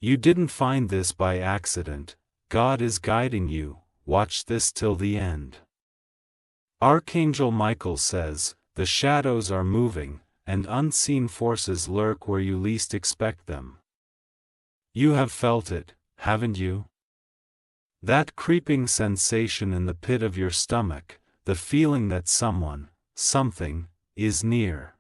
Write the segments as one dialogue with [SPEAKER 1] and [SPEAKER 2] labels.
[SPEAKER 1] You didn't find this by accident. God is guiding you. Watch this till the end. Archangel Michael says, the shadows are moving, and unseen forces lurk where you least expect them. You have felt it, haven't you? That creeping sensation in the pit of your stomach, the feeling that someone, something, is near.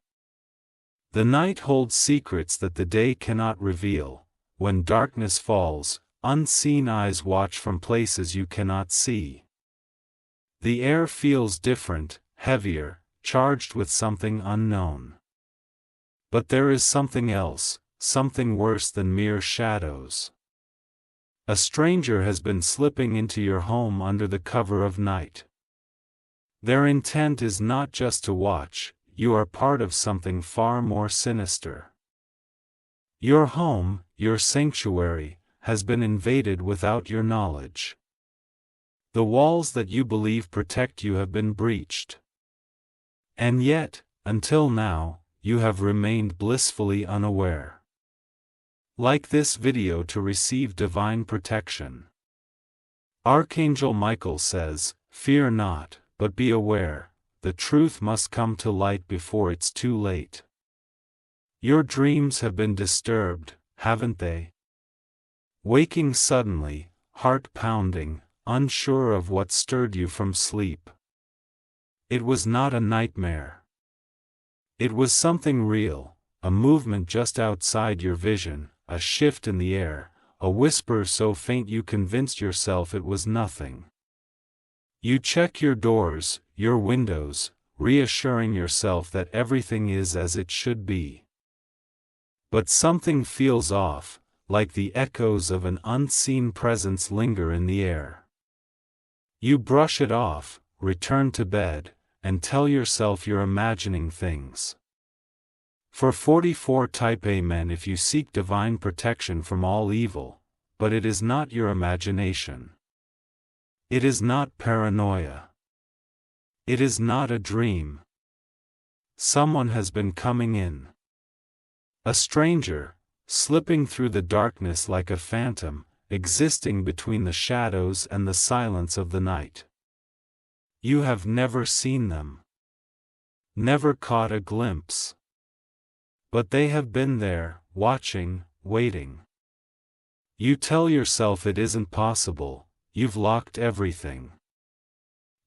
[SPEAKER 1] The night holds secrets that the day cannot reveal. When darkness falls, unseen eyes watch from places you cannot see. The air feels different, heavier, charged with something unknown. But there is something else, something worse than mere shadows. A stranger has been slipping into your home under the cover of night. Their intent is not just to watch, you are part of something far more sinister. Your home, your sanctuary, has been invaded without your knowledge. The walls that you believe protect you have been breached. And yet, until now, you have remained blissfully unaware. Like this video to receive divine protection. Archangel Michael says, fear not, but be aware, the truth must come to light before it's too late. Your dreams have been disturbed, haven't they? Waking suddenly, heart pounding, unsure of what stirred you from sleep. It was not a nightmare. It was something real, a movement just outside your vision, a shift in the air, a whisper so faint you convinced yourself it was nothing. You check your doors, your windows, reassuring yourself that everything is as it should be. But something feels off, like the echoes of an unseen presence linger in the air. You brush it off, return to bed, and tell yourself you're imagining things. For 44 type Amen if you seek divine protection from all evil, but it is not your imagination. It is not paranoia. It is not a dream. Someone has been coming in. A stranger, slipping through the darkness like a phantom, existing between the shadows and the silence of the night. You have never seen them. Never caught a glimpse. But they have been there, watching, waiting. You tell yourself it isn't possible, you've locked everything.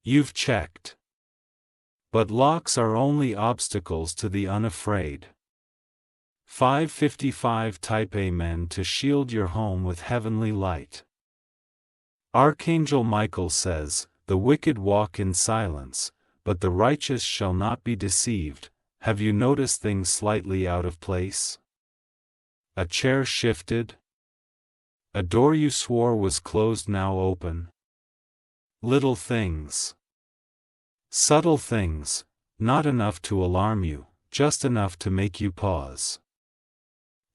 [SPEAKER 1] You've checked. But locks are only obstacles to the unafraid. 555 type Amen to shield your home with heavenly light. Archangel Michael says, the wicked walk in silence, but the righteous shall not be deceived. Have you noticed things slightly out of place? A chair shifted? A door you swore was closed now open? Little things. Subtle things, not enough to alarm you, just enough to make you pause.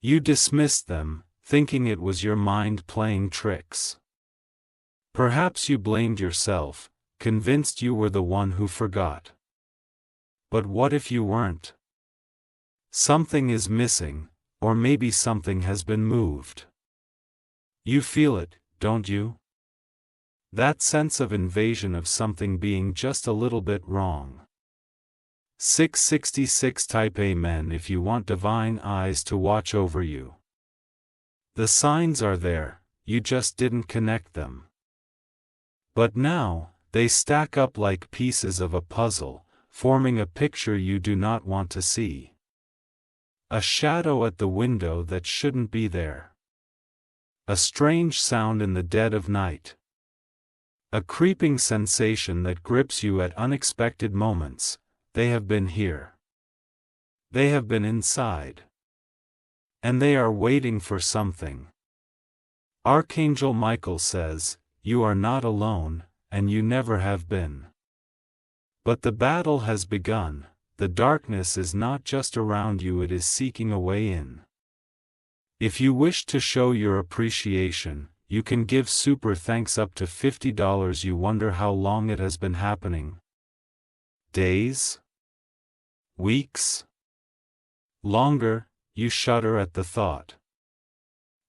[SPEAKER 1] You dismissed them, thinking it was your mind playing tricks. Perhaps you blamed yourself, convinced you were the one who forgot. But what if you weren't? Something is missing, or maybe something has been moved. You feel it, don't you? That sense of invasion of something being just a little bit wrong. 666 type Amen if you want divine eyes to watch over you. The signs are there, you just didn't connect them. But now, they stack up like pieces of a puzzle, forming a picture you do not want to see. A shadow at the window that shouldn't be there. A strange sound in the dead of night. A creeping sensation that grips you at unexpected moments. They have been here. They have been inside. And they are waiting for something. Archangel Michael says, you are not alone, and you never have been. But the battle has begun. The darkness is not just around you, it is seeking a way in. If you wish to show your appreciation, you can give super thanks up to $50. You wonder how long it has been happening. Days? Weeks? Longer, you shudder at the thought.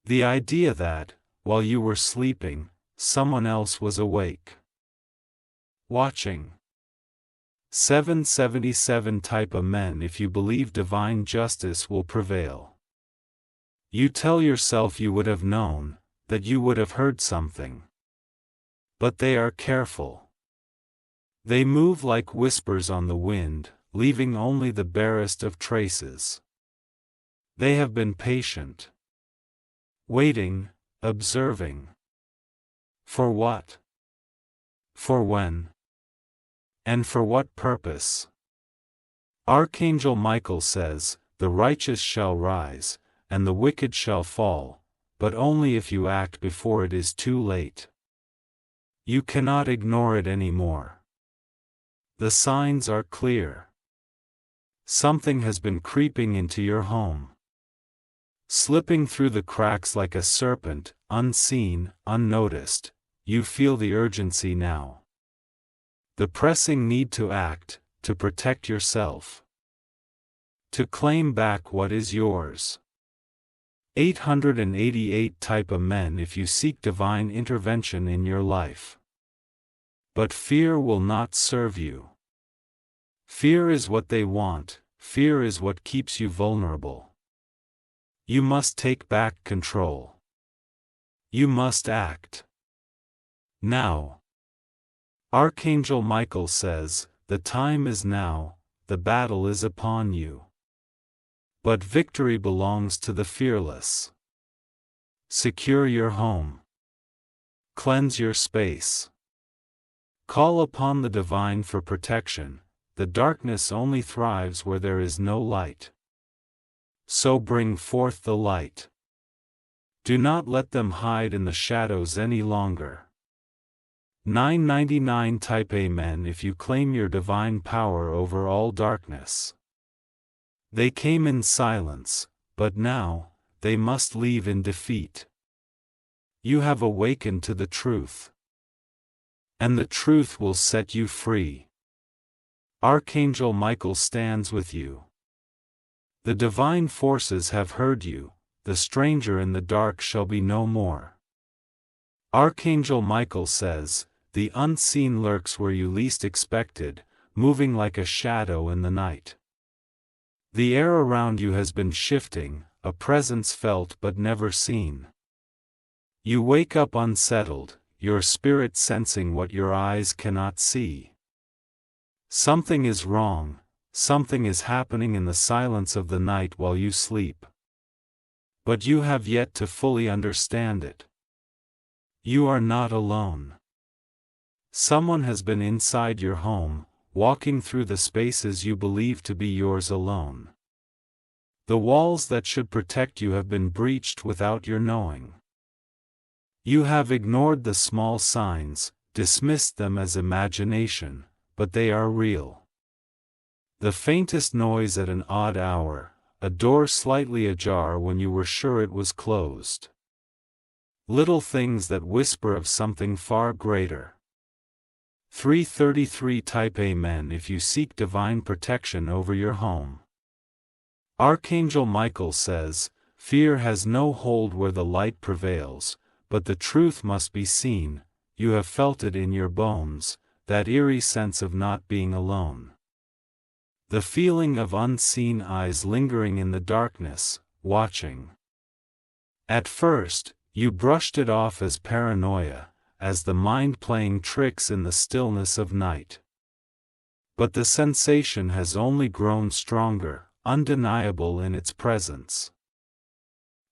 [SPEAKER 1] The idea that, while you were sleeping, someone else was awake, watching. 777 Type A men. If you believe divine justice will prevail, you tell yourself you would have known, that you would have heard something. But they are careful. They move like whispers on the wind, leaving only the barest of traces. They have been patient, waiting, observing. For what? For when? And for what purpose? Archangel Michael says, "The righteous shall rise, and the wicked shall fall, but only if you act before it is too late." You cannot ignore it anymore. The signs are clear. Something has been creeping into your home, slipping through the cracks like a serpent, unseen, unnoticed. You feel the urgency now. The pressing need to act, to protect yourself, to claim back what is yours. 888 Type A men. If you seek divine intervention in your life, but fear will not serve you. Fear is what they want, fear is what keeps you vulnerable. You must take back control. You must act. Now. Archangel Michael says, "The time is now, the battle is upon you. But victory belongs to the fearless." Secure your home. Cleanse your space. Call upon the divine for protection. The darkness only thrives where there is no light. So bring forth the light. Do not let them hide in the shadows any longer. 999 Type A men. If you claim your divine power over all darkness. They came in silence, but now, they must leave in defeat. You have awakened to the truth, and the truth will set you free. Archangel Michael stands with you. The divine forces have heard you. The stranger in the dark shall be no more. Archangel Michael says, "The unseen lurks where you least expected, moving like a shadow in the night." The air around you has been shifting, a presence felt but never seen. You wake up unsettled, your spirit sensing what your eyes cannot see. Something is wrong, something is happening in the silence of the night while you sleep. But you have yet to fully understand it. You are not alone. Someone has been inside your home, walking through the spaces you believe to be yours alone. The walls that should protect you have been breached without your knowing. You have ignored the small signs, dismissed them as imagination, but they are real. The faintest noise at an odd hour, a door slightly ajar when you were sure it was closed. Little things that whisper of something far greater. 333 Type A men. If you seek divine protection over your home. Archangel Michael says, "Fear has no hold where the light prevails, but the truth must be seen." You have felt it in your bones, that eerie sense of not being alone. The feeling of unseen eyes lingering in the darkness, watching. At first, you brushed it off as paranoia, as the mind playing tricks in the stillness of night. But the sensation has only grown stronger, undeniable in its presence.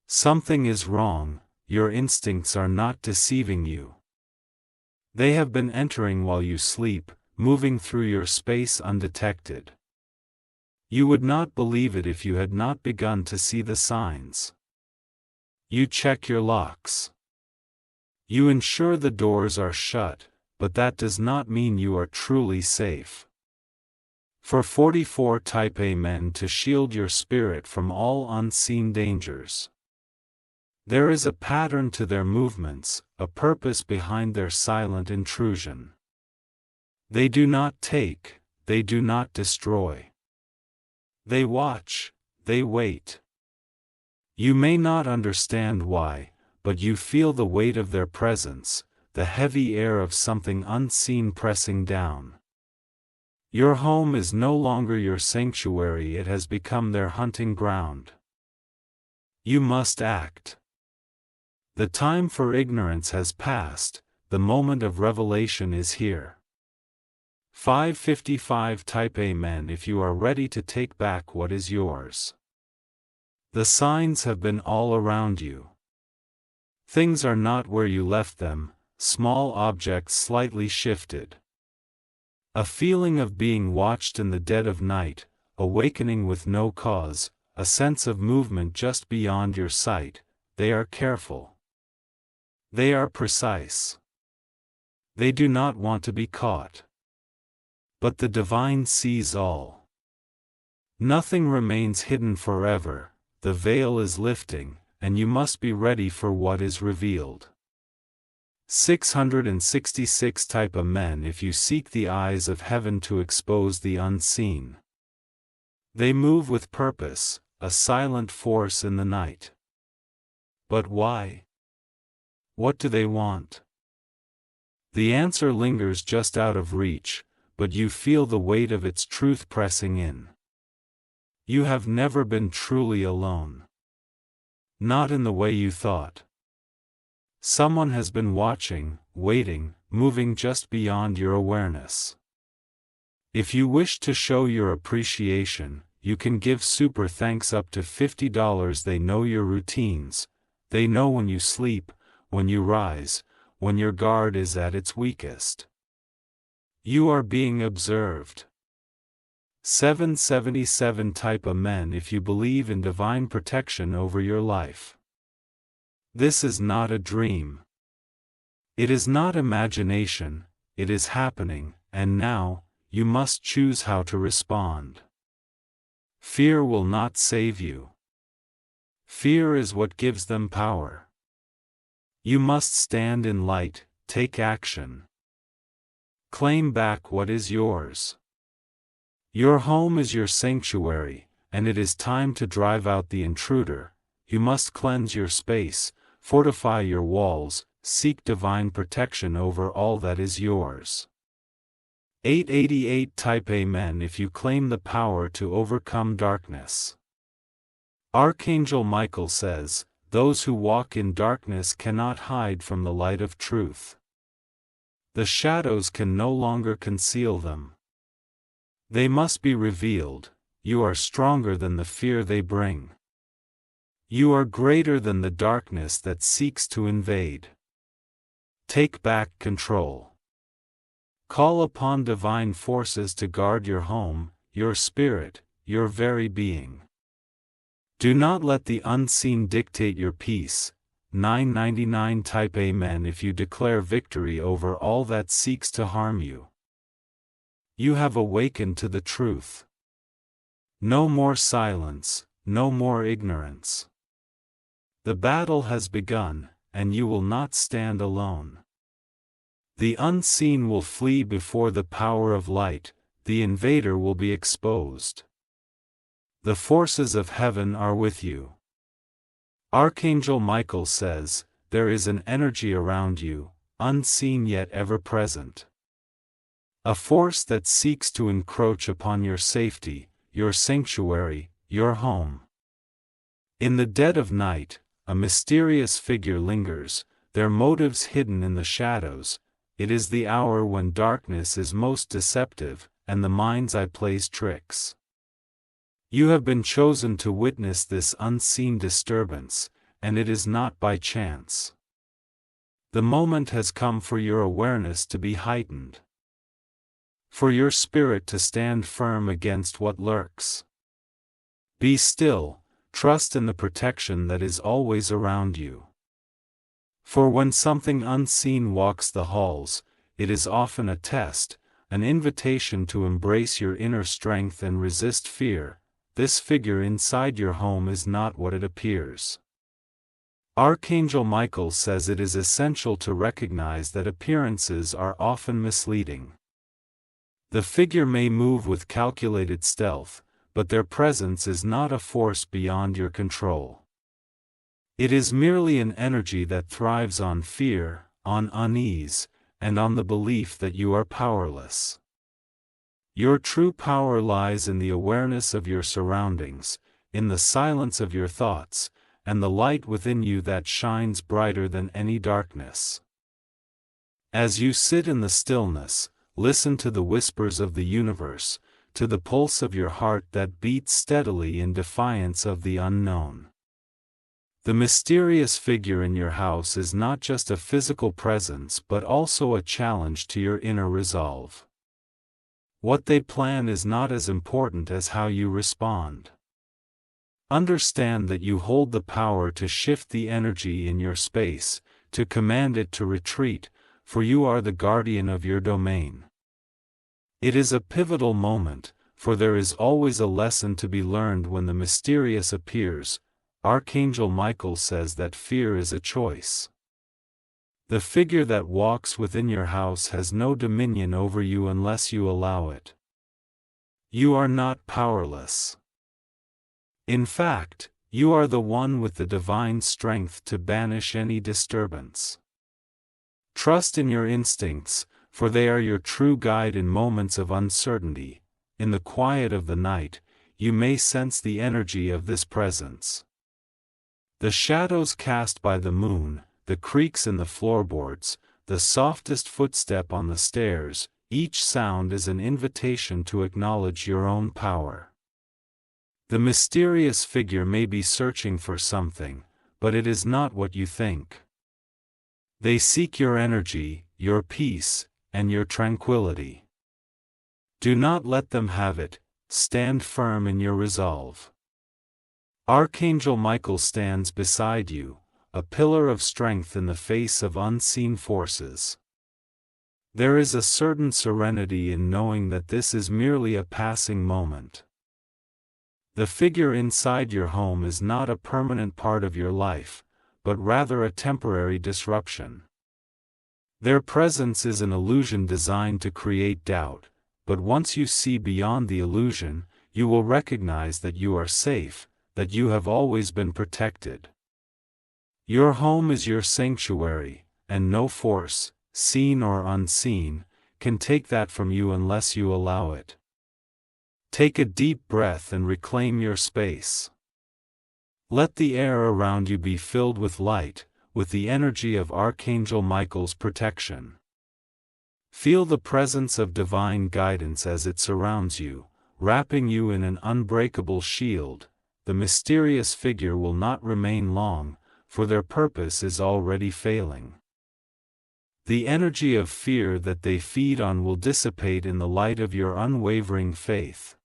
[SPEAKER 1] Something is wrong, your instincts are not deceiving you. They have been entering while you sleep, moving through your space undetected. You would not believe it if you had not begun to see the signs. You check your locks. You ensure the doors are shut, but that does not mean you are truly safe. For 44 Type A men. To shield your spirit from all unseen dangers. There is a pattern to their movements, a purpose behind their silent intrusion. They do not take, they do not destroy. They watch, they wait. You may not understand why, but you feel the weight of their presence, the heavy air of something unseen pressing down. Your home is no longer your sanctuary, it has become their hunting ground. You must act. The time for ignorance has passed, the moment of revelation is here. 555 Type Amen if you are ready to take back what is yours. The signs have been all around you. Things are not where you left them, small objects slightly shifted. A feeling of being watched in the dead of night, awakening with no cause, a sense of movement just beyond your sight. They are careful. They are precise. They do not want to be caught. But the divine sees all. Nothing remains hidden forever, the veil is lifting, and you must be ready for what is revealed. 666 Type Amen if you seek the eyes of heaven to expose the unseen. They move with purpose, a silent force in the night. But why? What do they want? The answer lingers just out of reach, but you feel the weight of its truth pressing in. You have never been truly alone. Not in the way you thought. Someone has been watching, waiting, moving just beyond your awareness. If you wish to show your appreciation, you can give super thanks up to $50. They know your routines. They know when you sleep, when you rise, when your guard is at its weakest. You are being observed. 777 Type Amen if you believe in divine protection over your life. This is not a dream. It is not imagination, it is happening, and now, you must choose how to respond. Fear will not save you. Fear is what gives them power. You must stand in light, take action. Claim back what is yours. Your home is your sanctuary, and it is time to drive out the intruder. You must cleanse your space, fortify your walls, seek divine protection over all that is yours. 888 Type Amen if you claim the power to overcome darkness. Archangel Michael says, those who walk in darkness cannot hide from the light of truth. The shadows can no longer conceal them. They must be revealed. You are stronger than the fear they bring. You are greater than the darkness that seeks to invade. Take back control. Call upon divine forces to guard your home, your spirit, your very being. Do not let the unseen dictate your peace. 999 Type Amen if you declare victory over all that seeks to harm you. You have awakened to the truth. No more silence, no more ignorance. The battle has begun, and you will not stand alone. The unseen will flee before the power of light, the invader will be exposed. The forces of heaven are with you. Archangel Michael says, there is an energy around you, unseen yet ever present. A force that seeks to encroach upon your safety, your sanctuary, your home. In the dead of night, a mysterious figure lingers, their motives hidden in the shadows. It is the hour when darkness is most deceptive, and the mind's eye plays tricks. You have been chosen to witness this unseen disturbance, and it is not by chance. The moment has come for your awareness to be heightened. For your spirit to stand firm against what lurks. Be still, trust in the protection that is always around you. For when something unseen walks the halls, it is often a test, an invitation to embrace your inner strength and resist fear. This figure inside your home is not what it appears. Archangel Michael says it is essential to recognize that appearances are often misleading. The figure may move with calculated stealth, but their presence is not a force beyond your control. It is merely an energy that thrives on fear, on unease, and on the belief that you are powerless. Your true power lies in the awareness of your surroundings, in the silence of your thoughts, and the light within you that shines brighter than any darkness. As you sit in the stillness, listen to the whispers of the universe, to the pulse of your heart that beats steadily in defiance of the unknown. The mysterious figure in your house is not just a physical presence but also a challenge to your inner resolve. What they plan is not as important as how you respond. Understand that you hold the power to shift the energy in your space, to command it to retreat, for you are the guardian of your domain. It is a pivotal moment, for there is always a lesson to be learned when the mysterious appears. Archangel Michael says that fear is a choice. The figure that walks within your house has no dominion over you unless you allow it. You are not powerless. In fact, you are the one with the divine strength to banish any disturbance. Trust in your instincts, for they are your true guide in moments of uncertainty. In the quiet of the night, you may sense the energy of this presence. The shadows cast by the moon, the creaks in the floorboards, the softest footstep on the stairs, each sound is an invitation to acknowledge your own power. The mysterious figure may be searching for something, but it is not what you think. They seek your energy, your peace, and your tranquility. Do not let them have it. Stand firm in your resolve. Archangel Michael stands beside you, a pillar of strength in the face of unseen forces. There is a certain serenity in knowing that this is merely a passing moment. The figure inside your home is not a permanent part of your life, but rather a temporary disruption. Their presence is an illusion designed to create doubt, but once you see beyond the illusion, you will recognize that you are safe, that you have always been protected. Your home is your sanctuary, and no force, seen or unseen, can take that from you unless you allow it. Take a deep breath and reclaim your space. Let the air around you be filled with light, with the energy of Archangel Michael's protection. Feel the presence of divine guidance as it surrounds you, wrapping you in an unbreakable shield. The mysterious figure will not remain long, for their purpose is already failing. The energy of fear that they feed on will dissipate in the light of your unwavering faith.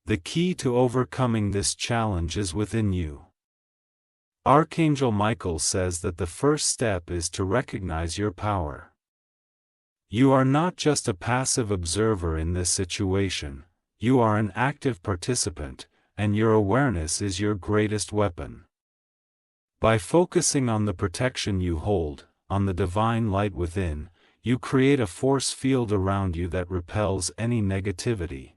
[SPEAKER 1] The key to overcoming this challenge is within you. Archangel Michael says that the first step is to recognize your power. You are not just a passive observer in this situation, you are an active participant, and your awareness is your greatest weapon. By focusing on the protection you hold, on the divine light within, you create a force field around you that repels any negativity.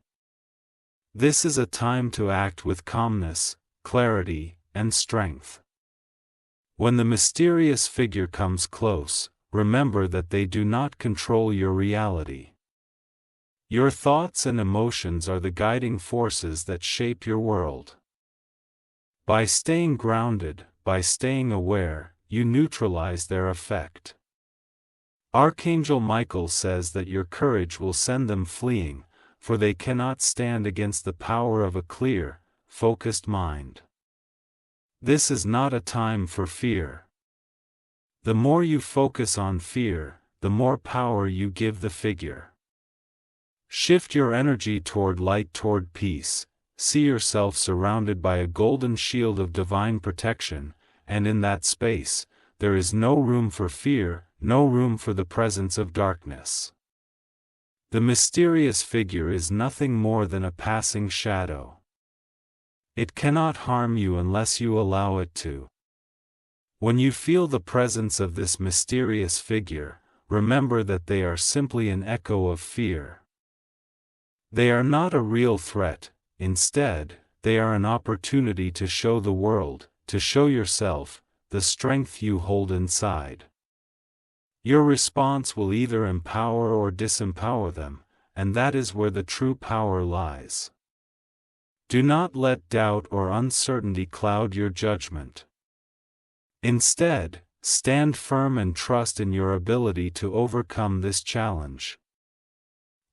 [SPEAKER 1] This is a time to act with calmness, clarity, and strength. When the mysterious figure comes close, remember that they do not control your reality. Your thoughts and emotions are the guiding forces that shape your world. By staying grounded, by staying aware, you neutralize their effect. Archangel Michael says that your courage will send them fleeing, for they cannot stand against the power of a clear, focused mind. This is not a time for fear. The more you focus on fear, the more power you give the figure. Shift your energy toward light, toward peace. See yourself surrounded by a golden shield of divine protection, and in that space, there is no room for fear, no room for the presence of darkness. The mysterious figure is nothing more than a passing shadow. It cannot harm you unless you allow it to. When you feel the presence of this mysterious figure, remember that they are simply an echo of fear. They are not a real threat, instead, they are an opportunity to show the world, to show yourself the strength you hold inside. Your response will either empower or disempower them, and that is where the true power lies. Do not let doubt or uncertainty cloud your judgment. Instead, stand firm and trust in your ability to overcome this challenge.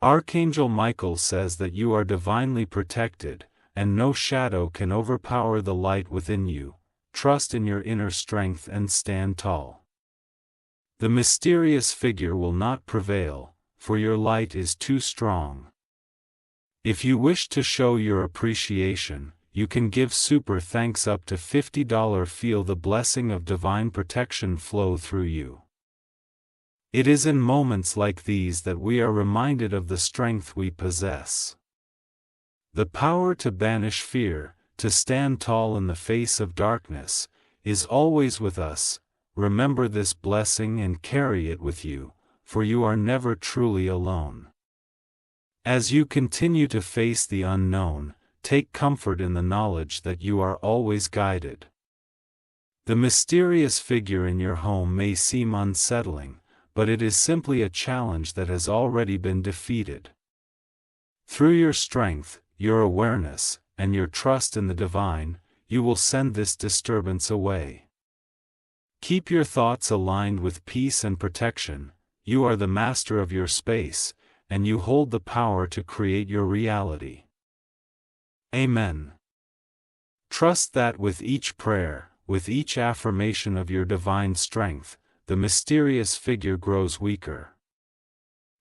[SPEAKER 1] Archangel Michael says that you are divinely protected, and no shadow can overpower the light within you. Trust in your inner strength and stand tall. The mysterious figure will not prevail, for your light is too strong. If you wish to show your appreciation, you can give super thanks up to $50. Feel the blessing of divine protection flow through you. It is in moments like these that we are reminded of the strength we possess. The power to banish fear, to stand tall in the face of darkness, is always with us. Remember this blessing and carry it with you, for you are never truly alone. As you continue to face the unknown, take comfort in the knowledge that you are always guided. The mysterious figure in your home may seem unsettling, but it is simply a challenge that has already been defeated. Through your strength, your awareness, and your trust in the divine, you will send this disturbance away. Keep your thoughts aligned with peace and protection. You are the master of your space, and you hold the power to create your reality. Amen. Trust that with each prayer, with each affirmation of your divine strength, the mysterious figure grows weaker.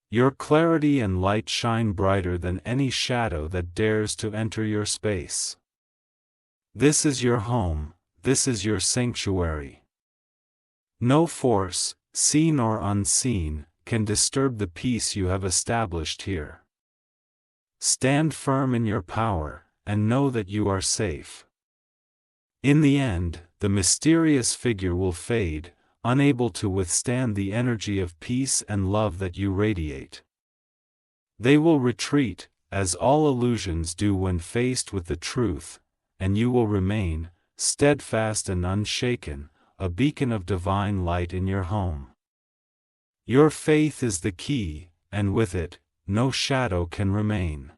[SPEAKER 1] Your clarity and light shine brighter than any shadow that dares to enter your space. This is your home, this is your sanctuary. No force, seen or unseen, can disturb the peace you have established here. Stand firm in your power, and know that you are safe. In the end, the mysterious figure will fade, unable to withstand the energy of peace and love that you radiate. They will retreat, as all illusions do when faced with the truth, and you will remain, steadfast and unshaken, a beacon of divine light in your home. Your faith is the key, and with it, no shadow can remain.